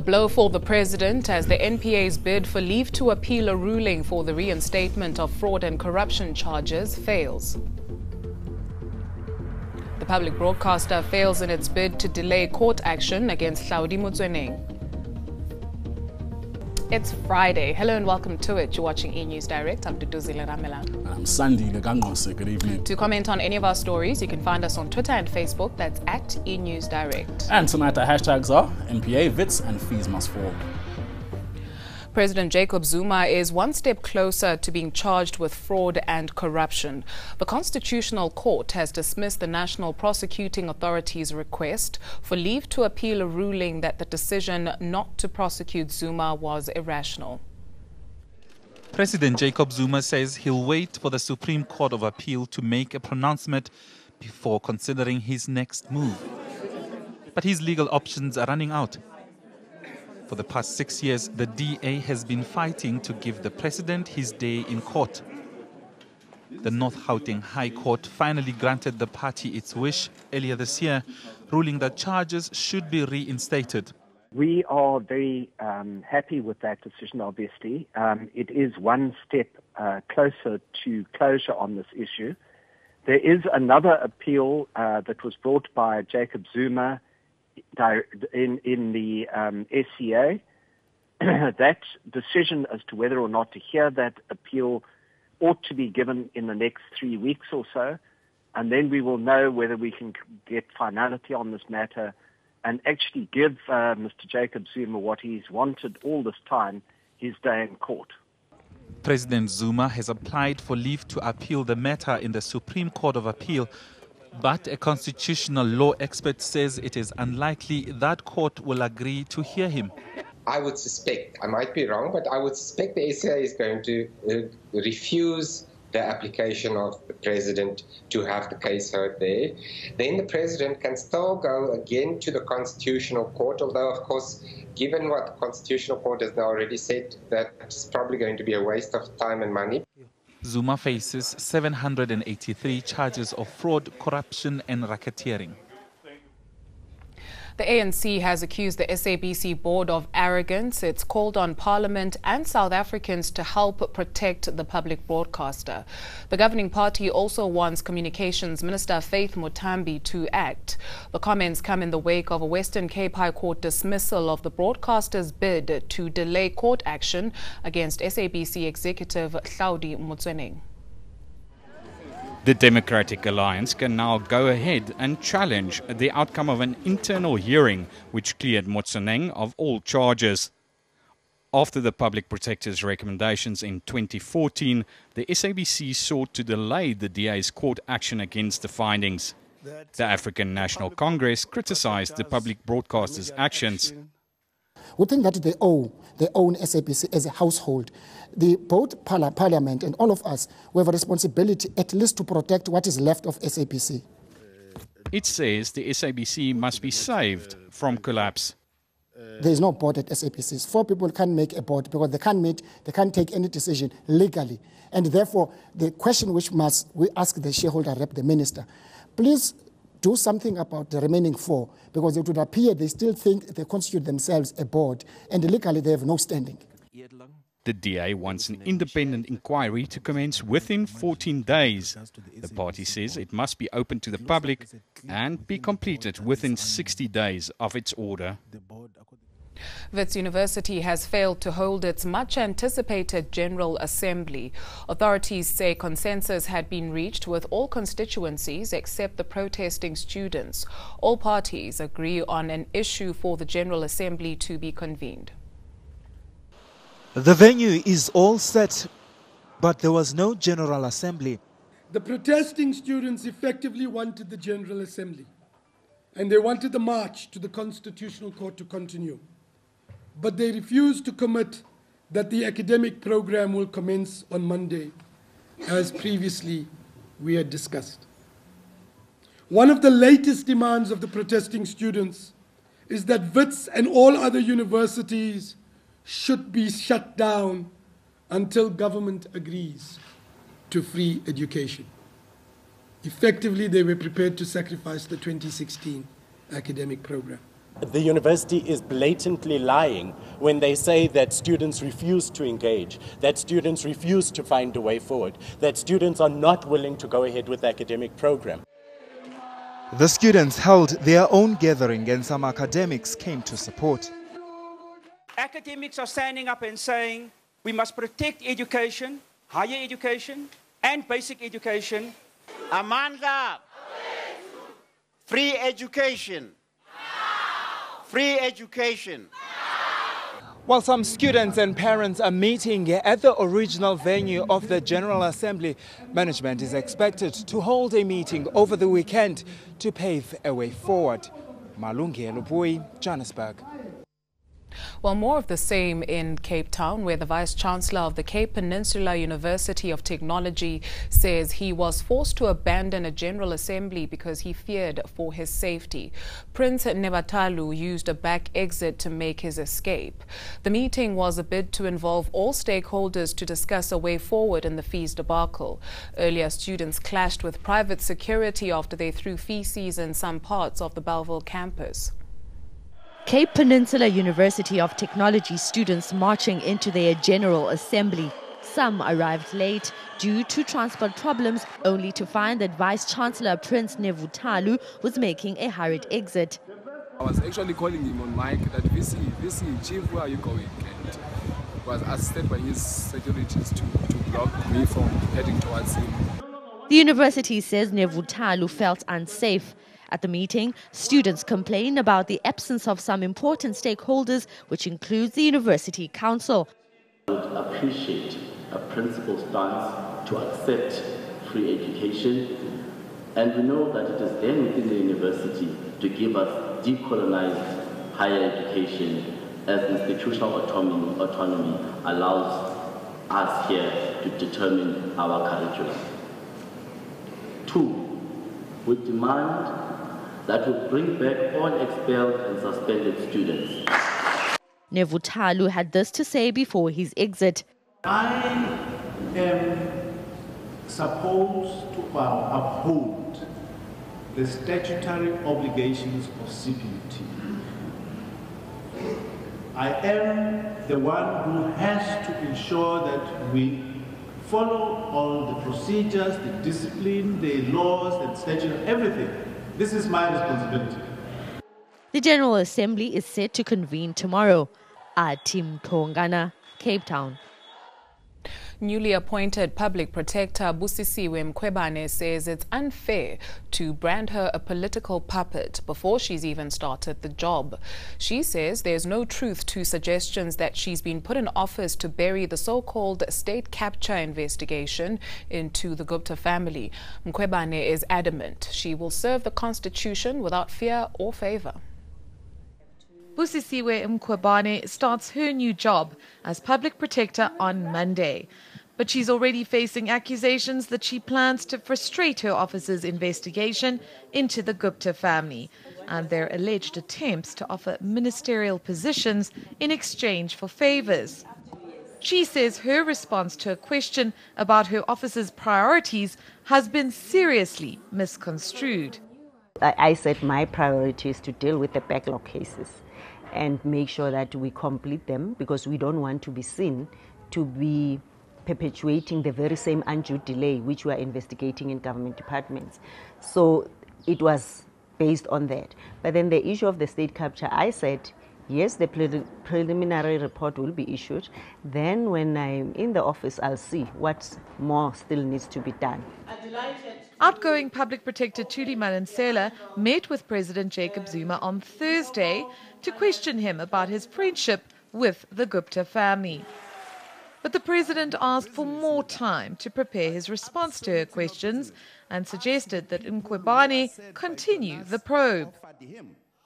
blow for the president as the NPA's bid for leave to appeal a ruling for the reinstatement of fraud and corruption charges fails. The public broadcaster fails in its bid to delay court action against Hlaudi Motsoeneng. It's Friday. Hello and welcome to it. You're watching eNews Direct. I'm Duduzile Ramela. I'm Sandy Legangose. Good evening. To comment on any of our stories, you can find us on Twitter and Facebook. That's at eNews Direct. And tonight our hashtags are NPA, VITs and fees must fall. President Jacob Zuma is one step closer to being charged with fraud and corruption. The Constitutional Court has dismissed the National Prosecuting Authority's request for leave to appeal a ruling that the decision not to prosecute Zuma was irrational. President Jacob Zuma says he'll wait for the Supreme Court of Appeal to make a pronouncement before considering his next move. But his legal options are running out. For the past 6 years, the DA has been fighting to give the president his day in court. The North Gauteng High Court finally granted the party its wish earlier this year, ruling that charges should be reinstated. We are very happy with that decision, obviously. It is one step closer to closure on this issue. There is another appeal that was brought by Jacob Zuma in the SCA. That decision as to whether or not to hear that appeal ought to be given in the next 3 weeks or so, and then we will know whether we can get finality on this matter and actually give Mr. Jacob Zuma what he's wanted all this time, his day in court. President Zuma has applied for leave to appeal the matter in the Supreme Court of Appeal, but a constitutional law expert says it is unlikely that court will agree to hear him. I would suspect, I might be wrong, but I would suspect the SCA is going to refuse the application of the president to have the case heard there. Then the president can still go again to the Constitutional Court, although, of course, given what the Constitutional Court has now already said, that's probably going to be a waste of time and money. Zuma faces 783 charges of fraud, corruption and racketeering. The ANC has accused the SABC board of arrogance. It's called on Parliament and South Africans to help protect the public broadcaster. The governing party also wants Communications Minister Faith Muthambi to act. The comments come in the wake of a Western Cape High Court dismissal of the broadcaster's bid to delay court action against SABC executive Hlaudi Motsoeneng. The Democratic Alliance can now go ahead and challenge the outcome of an internal hearing which cleared Motsoeneng of all charges. After the Public Protector's recommendations in 2014, the SABC sought to delay the DA's court action against the findings. The African National Congress criticized the public broadcaster's actions. We think that they own SABC as a household. Both Parliament and all of us, we have a responsibility at least to protect what is left of SABC. It says the SABC must be saved from collapse. There is no board at SABC. 4 people can't make a board because they can't meet, they can't take any decision legally. And therefore, the question which we ask the shareholder rep, the minister, please do something about the remaining 4, because it would appear they still think they constitute themselves a board, and legally they have no standing. The DA wants an independent inquiry to commence within 14 days. The party says it must be open to the public and be completed within 60 days of its order. Wits University has failed to hold its much-anticipated General Assembly. Authorities say consensus had been reached with all constituencies except the protesting students. All parties agree on an issue for the General Assembly to be convened. The venue is all set, but there was no General Assembly. The protesting students effectively wanted the General Assembly, and they wanted the march to the Constitutional Court to continue. But they refused to commit that the academic program will commence on Monday, as previously we had discussed. One of the latest demands of the protesting students is that Wits and all other universities should be shut down until government agrees to free education. Effectively, they were prepared to sacrifice the 2016 academic program. The university is blatantly lying when they say that students refuse to engage, that students refuse to find a way forward, that students are not willing to go ahead with the academic program. The students held their own gathering and some academics came to support. Academics are standing up and saying we must protect education, higher education and basic education. Amandla, free education. Free education. While some students and parents are meeting at the original venue of the General Assembly, management is expected to hold a meeting over the weekend to pave a way forward. Malungi Lupui, Johannesburg. Well, more of the same in Cape Town, where the Vice-Chancellor of the Cape Peninsula University of Technology says he was forced to abandon a General Assembly because he feared for his safety. Prince Nevathalu used a back exit to make his escape. The meeting was a bid to involve all stakeholders to discuss a way forward in the fees debacle. Earlier, students clashed with private security after they threw feces in some parts of the Bellville campus. Cape Peninsula University of Technology students marching into their General Assembly. Some arrived late due to transport problems, only to find that Vice-Chancellor Prince Nevathalu was making a hurried exit. I was actually calling him on mic that VC, Chief, where are you going? And was assisted by his securities to block me from heading towards him. The university says Nevathalu felt unsafe. At the meeting, students complained about the absence of some important stakeholders, which includes the University Council. I would appreciate a principled stance to accept free education, and we know that it is then within the university to give us decolonized higher education as institutional autonomy allows us here to determine our curriculum. 2, we demand that will bring back all expelled and suspended students. Nevathalu had this to say before his exit. I am supposed to uphold the statutory obligations of CPUT. I am the one who has to ensure that we follow all the procedures, the discipline, the laws, and statute, everything. This is my responsibility. The General Assembly is set to convene tomorrow. Tim Tongana, Cape Town. Newly appointed Public Protector Busisiwe Mkhwebane says it's unfair to brand her a political puppet before she's even started the job. She says there's no truth to suggestions that she's been put in office to bury the so-called state capture investigation into the Gupta family. Mkhwebane is adamant she will serve the Constitution without fear or favor. Busisiwe Mkhwebane starts her new job as Public Protector on Monday. But she's already facing accusations that she plans to frustrate her office's investigation into the Gupta family and their alleged attempts to offer ministerial positions in exchange for favors. She says her response to a question about her office's priorities has been seriously misconstrued. I said my priority is to deal with the backlog cases and make sure that we complete them, because we don't want to be seen to be perpetuating the very same undue delay which we are investigating in government departments. So it was based on that. But then the issue of the state capture, I said, yes, the preliminary report will be issued. Then when I'm in the office, I'll see what more still needs to be done. Outgoing Public Protector Hlaudi Motsoeneng met with President Jacob Zuma on Thursday to question him about his friendship with the Gupta family. But the president asked for more time to prepare his response to her questions and suggested that Mkhwebane continue the probe.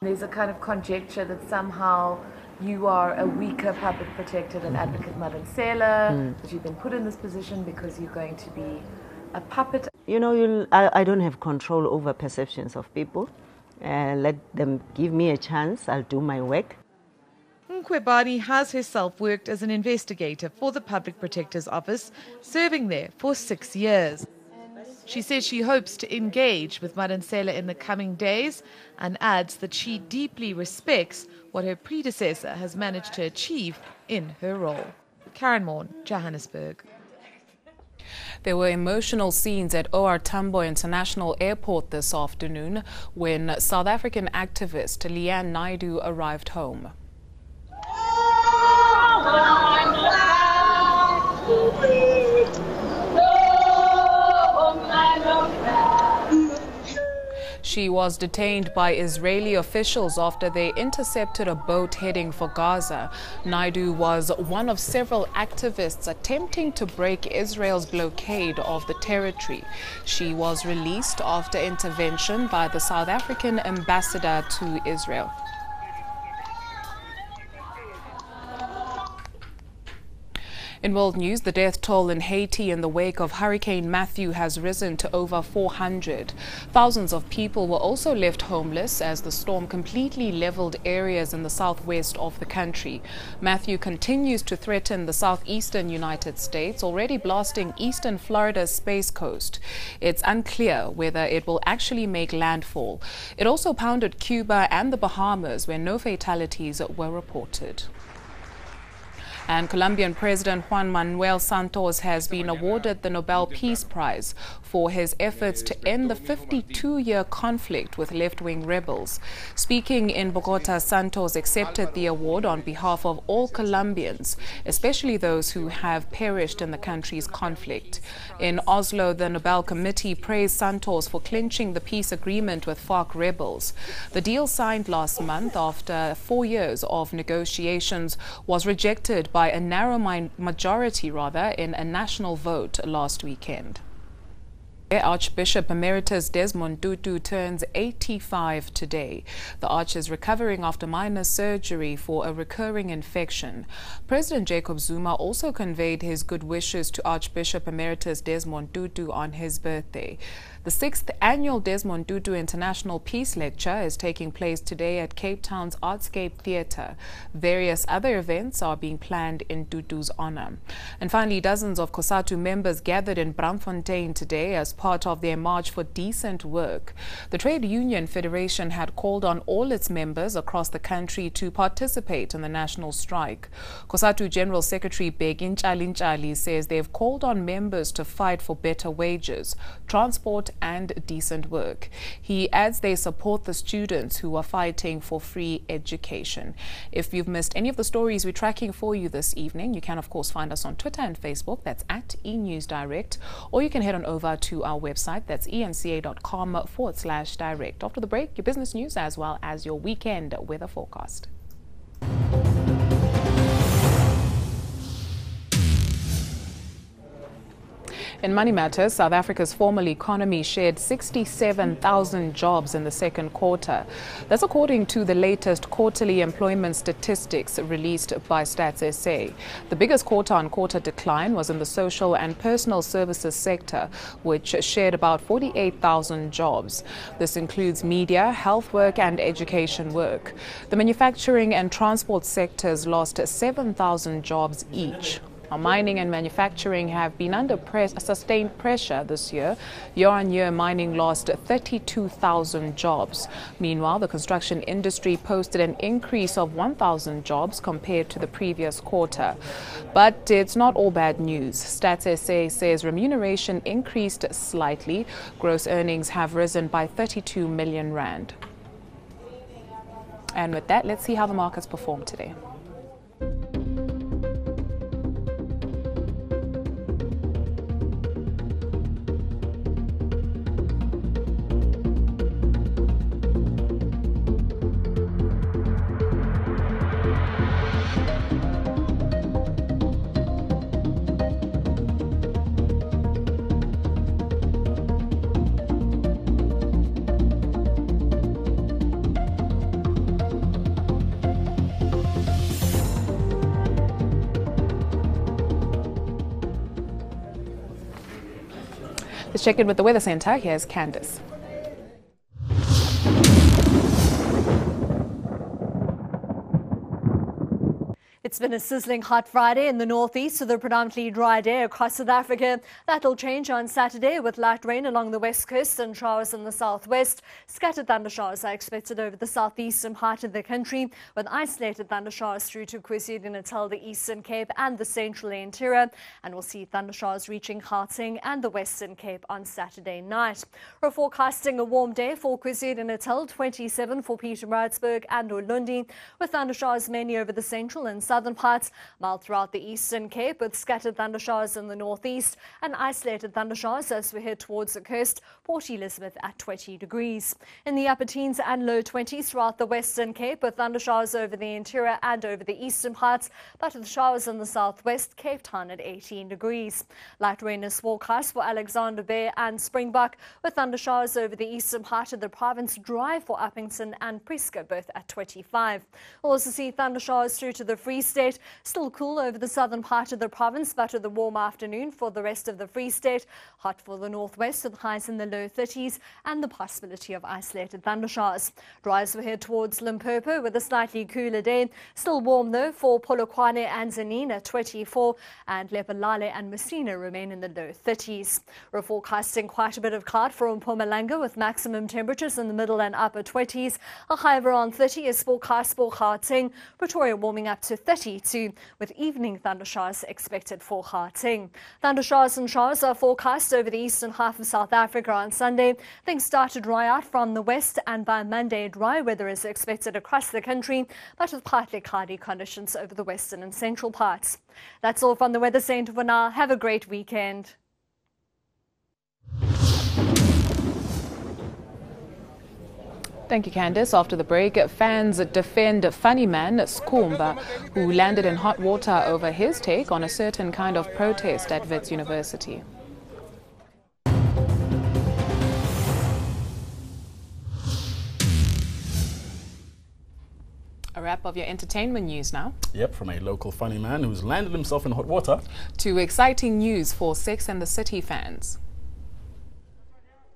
There's a kind of conjecture that somehow you are a weaker public protector than Advocate Motsoeneng, that you've been put in this position because you're going to be a puppet. You know, I don't have control over perceptions of people. Let them give me a chance. I'll do my work. Mkhwebane has herself worked as an investigator for the Public Protector's Office, serving there for 6 years. She says she hopes to engage with Madonsela in the coming days and adds that she deeply respects what her predecessor has managed to achieve in her role. Karen Morn, Johannesburg. There were emotional scenes at OR Tambo International Airport this afternoon when South African activist Leanne Naidoo arrived home. She was detained by Israeli officials after they intercepted a boat heading for Gaza. Naidoo was one of several activists attempting to break Israel's blockade of the territory. She was released after intervention by the South African ambassador to Israel. In world news, the death toll in Haiti in the wake of Hurricane Matthew has risen to over 400. Thousands of people were also left homeless as the storm completely leveled areas in the southwest of the country. Matthew continues to threaten the southeastern United States, already blasting eastern Florida's Space Coast. It's unclear whether it will actually make landfall. It also pounded Cuba and the Bahamas, where no fatalities were reported. And Colombian President Juan Manuel Santos has been awarded the Nobel Peace Prize for his efforts to end the 52-year conflict with left-wing rebels. Speaking in Bogota, Santos accepted the award on behalf of all Colombians, especially those who have perished in the country's conflict. In Oslo, the Nobel Committee praised Santos for clinching the peace agreement with FARC rebels. The deal signed last month after 4 years of negotiations was rejected by a narrow majority in a national vote last weekend. Archbishop Emeritus Desmond Tutu turns 85 today. The Arch is recovering after minor surgery for a recurring infection. President Jacob Zuma also conveyed his good wishes to Archbishop Emeritus Desmond Tutu on his birthday. The 6th annual Desmond Tutu International Peace Lecture is taking place today at Cape Town's Artscape Theatre. Various other events are being planned in Tutu's honor. And finally, dozens of COSATU members gathered in Braamfontein today as part of their March for Decent Work. The Trade Union Federation had called on all its members across the country to participate in the national strike. COSATU General Secretary Begin Chalinchali says they've called on members to fight for better wages, transport and decent work. He adds they support the students who are fighting for free education. If you've missed any of the stories we're tracking for you this evening, you can of course find us on Twitter and Facebook. That's at eNews Direct, or you can head on over to our website. That's enca.com/direct. After the break, your business news as well as your weekend weather forecast. In Money Matters, South Africa's formal economy shared 67,000 jobs in the second quarter. That's according to the latest quarterly employment statistics released by Stats SA. The biggest quarter-on-quarter decline was in the social and personal services sector, which shared about 48,000 jobs. This includes media, health work and education work. The manufacturing and transport sectors lost 7,000 jobs each. Mining and manufacturing have been under sustained pressure this year. Year-on-year, mining lost 32,000 jobs. Meanwhile, the construction industry posted an increase of 1,000 jobs compared to the previous quarter. But it's not all bad news. Stats SA says remuneration increased slightly. Gross earnings have risen by 32 million rand. And with that, let's see how the markets performed today. Let's check in with the Weather Center. Here's Candice. It's been a sizzling hot Friday in the northeast with a predominantly dry day across South Africa. That'll change on Saturday with light rain along the west coast and showers in the southwest. Scattered thundershowers are expected over the southeastern part of the country, with isolated thundershowers through to KwaZulu-Natal, the Eastern Cape and the central interior. And we'll see thundershowers reaching Gauteng and the Western Cape on Saturday night. We're forecasting a warm day for KwaZulu-Natal, 27 for Pietermaritzburg and Ulundi, with thundershowers mainly over the central and southern parts, mild throughout the Eastern Cape with scattered thundershowers in the northeast and isolated thundershowers as we head towards the coast, Port Elizabeth at 20 degrees. In the upper teens and low 20s throughout the Western Cape with thundershowers over the interior and over the eastern parts, but with showers in the southwest, Cape Town at 18 degrees. Light rain is forecast for Alexander Bay and Springbok, with thundershowers over the eastern part of the province, dry for Uppington and Prieska, both at 25. We'll also see thundershowers through to the Free State, still cool over the southern part of the province, but with a warm afternoon for the rest of the Free State. Hot for the northwest with highs in the low 30s and the possibility of isolated thundershowers. Dry as we head towards Limpopo with a slightly cooler day. Still warm though for Polokwane and Tzaneen at 24, and Lephalale and Messina remain in the low 30s. We're forecasting quite a bit of cloud for Mpumalanga with maximum temperatures in the middle and upper 20s. A high of around 30 is forecast for Gauteng. Pretoria warming up to 32 with evening thundershowers expected for Gauteng. Thundershowers and showers are forecast over the eastern half of South Africa on Sunday. Things start to dry out from the west, and by Monday dry weather is expected across the country, but with partly cloudy conditions over the western and central parts. That's all from the Weather Centre for now. Have a great weekend. Thank you, Candice. After the break, fans defend funny man Skhumba, who landed in hot water over his take on a certain kind of protest at Wits University. A wrap of your entertainment news now. Yep, from a local funny man who's landed himself in hot water to exciting news for Sex and the City fans.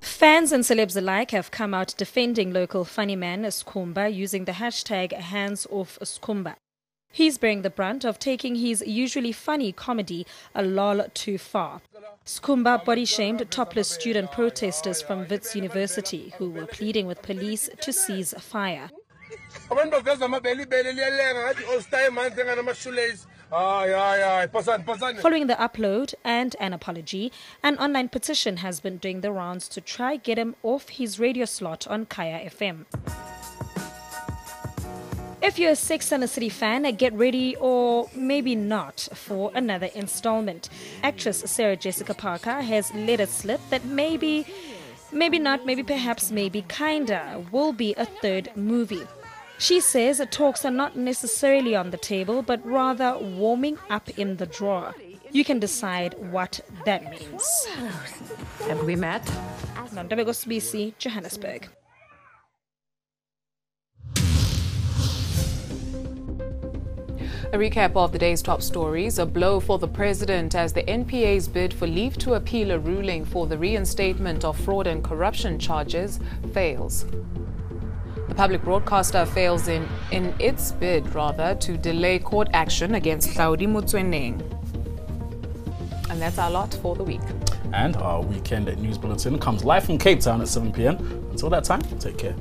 Fans and celebs alike have come out defending local funny man Skhumba using the hashtag #HandsOffSkhumba. He's bearing the brunt of taking his usually funny comedy a lol too far. Skhumba body-shamed topless student protesters from Wits University who were pleading with police to cease fire. Following the upload and an apology, an online petition has been doing the rounds to try get him off his radio slot on Kaya FM. If you're a Sex and the City fan, get ready, or maybe not, for another installment. Actress Sarah Jessica Parker has let it slip that maybe not, maybe perhaps, maybe kinda will be a third movie. She says talks are not necessarily on the table, but rather warming up in the drawer. You can decide what that means. Have we met? Nandabego SABC, Johannesburg. A recap of the day's top stories. A blow for the president as the NPA's bid for leave to appeal a ruling for the reinstatement of fraud and corruption charges fails. The public broadcaster fails in its bid, to delay court action against Hlaudi Motsoeneng. And that's our lot for the week. And our weekend news bulletin comes live from Cape Town at 7 p.m. Until that time, take care.